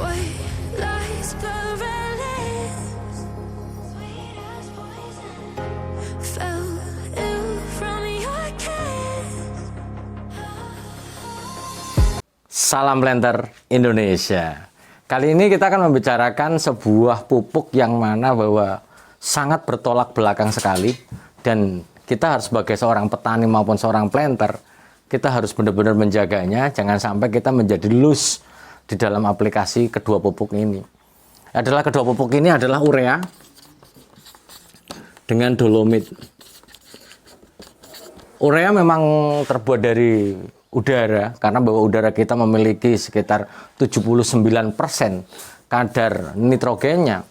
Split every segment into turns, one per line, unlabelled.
White lies, blurred lips, sweet as poison. Fell ill from your kiss.
Salam Planter Indonesia. Kali ini kita akan membicarakan sebuah pupuk yang mana bahwa sangat bertolak belakang sekali, dan kita harus sebagai seorang petani maupun seorang planter, kita harus benar-benar menjaganya, jangan sampai kita menjadi loose di dalam aplikasi kedua pupuk ini. Kedua pupuk ini adalah urea dengan dolomit. Urea memang terbuat dari udara, karena bahwa udara kita memiliki sekitar 79% kadar nitrogennya.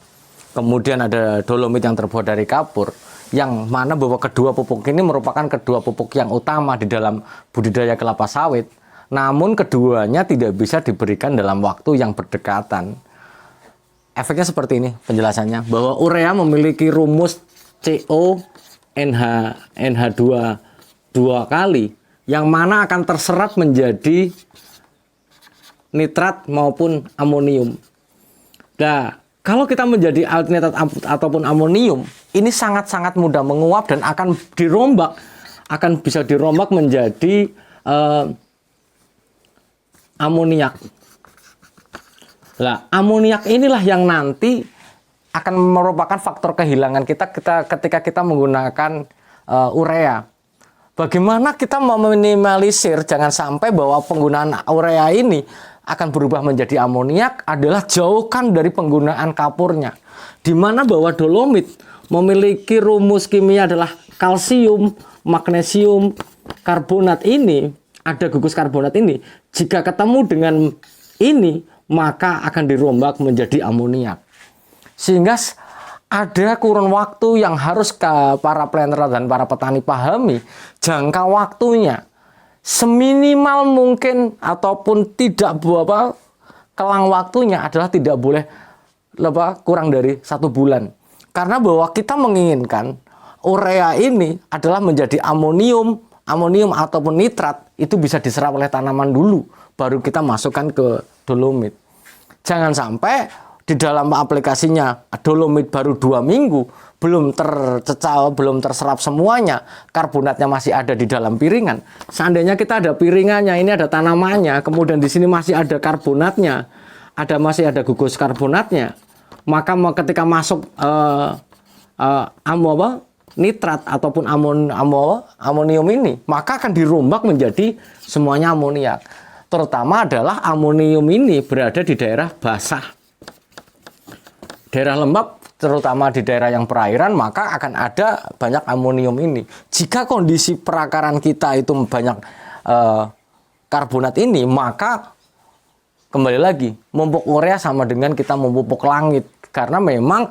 Kemudian ada dolomit yang terbuat dari kapur, yang mana bahwa kedua pupuk ini merupakan kedua pupuk yang utama di dalam budidaya kelapa sawit. Namun keduanya tidak bisa diberikan dalam waktu yang berdekatan. Efeknya seperti ini penjelasannya, bahwa urea memiliki rumus CONH2 dua kali, yang mana akan terserap menjadi nitrat maupun amonium. Nah, kalau kita menjadi nitrat ataupun amonium, ini sangat-sangat mudah menguap dan akan bisa dirombak menjadi amoniak. Nah, amoniak inilah yang nanti akan merupakan faktor kehilangan kita ketika kita menggunakan urea. Bagaimana kita meminimalisir jangan sampai bahwa penggunaan urea ini akan berubah menjadi amoniak adalah jauhkan dari penggunaan kapurnya. Di mana bahwa dolomit memiliki rumus kimia adalah kalsium, magnesium, karbonat ini, ada gugus karbonat ini. Jika ketemu dengan ini, maka akan dirombak menjadi amoniak. Sehingga ada kurun waktu yang harus para planter dan para petani pahami, jangka waktunya seminimal mungkin ataupun tidak kelang waktunya adalah tidak boleh kurang dari 1 bulan. Karena bahwa kita menginginkan urea ini adalah menjadi amonium ataupun nitrat, itu bisa diserap oleh tanaman dulu, baru kita masukkan ke dolomit. Jangan sampai di dalam aplikasinya dolomit baru 2 minggu, belum terserap semuanya, karbonatnya masih ada di dalam piringan. Seandainya kita ada piringannya, ini ada tanamannya, kemudian di sini masih ada karbonatnya, masih ada gugus karbonatnya, maka ketika masuk nitrat ataupun amonium ini, maka akan dirombak menjadi semuanya amoniak. Terutama adalah amonium ini berada di daerah basah. Daerah lembab, terutama di daerah yang perairan, maka akan ada banyak amonium ini. Jika kondisi perakaran kita itu banyak karbonat ini, maka kembali lagi, memupuk urea sama dengan kita memupuk langit. Karena memang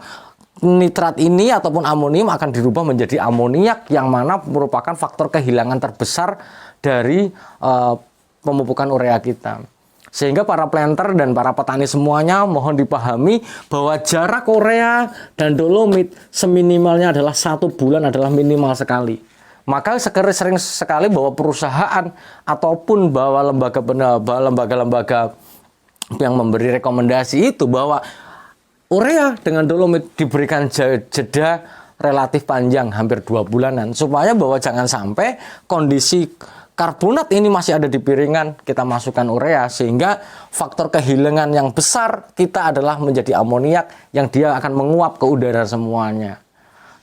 nitrat ini ataupun amonium akan dirubah menjadi amoniak, yang mana merupakan faktor kehilangan terbesar dari pemupukan urea kita. Sehingga para planter dan para petani semuanya mohon dipahami bahwa jarak urea dan dolomit seminimalnya adalah 1 bulan adalah minimal sekali. Maka sering sekali bahwa perusahaan ataupun bahwa lembaga-lembaga yang memberi rekomendasi itu bahwa urea dengan dolomit diberikan jeda relatif panjang, hampir 2 bulanan, supaya bahwa jangan sampai kondisi karbonat ini masih ada di piringan, kita masukkan urea, sehingga faktor kehilangan yang besar kita adalah menjadi amoniak yang dia akan menguap ke udara semuanya.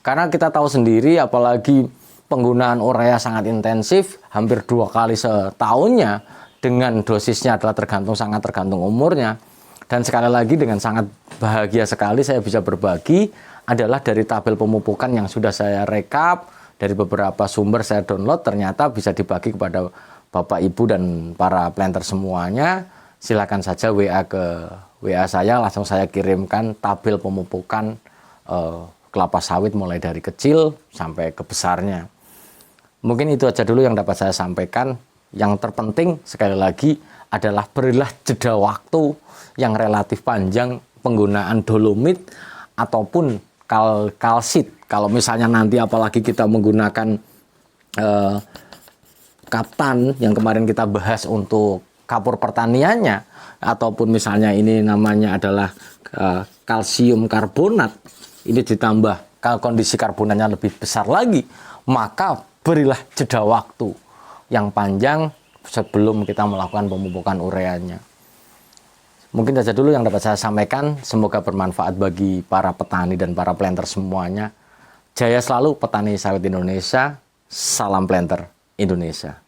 Karena kita tahu sendiri, apalagi penggunaan urea sangat intensif, hampir 2 kali setahunnya, dengan dosisnya adalah sangat tergantung umurnya. Dan sekali lagi dengan sangat bahagia sekali saya bisa berbagi adalah dari tabel pemupukan yang sudah saya rekap, dari beberapa sumber saya download, ternyata bisa dibagi kepada Bapak Ibu dan para planter semuanya. Silakan saja WA saya, langsung saya kirimkan tabel pemupukan kelapa sawit mulai dari kecil sampai ke besarnya. Mungkin itu aja dulu yang dapat saya sampaikan. Yang terpenting sekali lagi adalah berilah jeda waktu yang relatif panjang penggunaan dolomit ataupun kalsit. Kalau misalnya nanti apalagi kita menggunakan kaptan yang kemarin kita bahas untuk kapur pertaniannya, ataupun misalnya ini namanya adalah kalsium karbonat, ini ditambah kalau kondisi karbonatnya lebih besar lagi, maka berilah jeda waktu yang panjang sebelum kita melakukan pemupukan ureanya. Mungkin saja dulu yang dapat saya sampaikan, semoga bermanfaat bagi para petani dan para planter semuanya. Jaya selalu petani sawit Indonesia, salam planter Indonesia.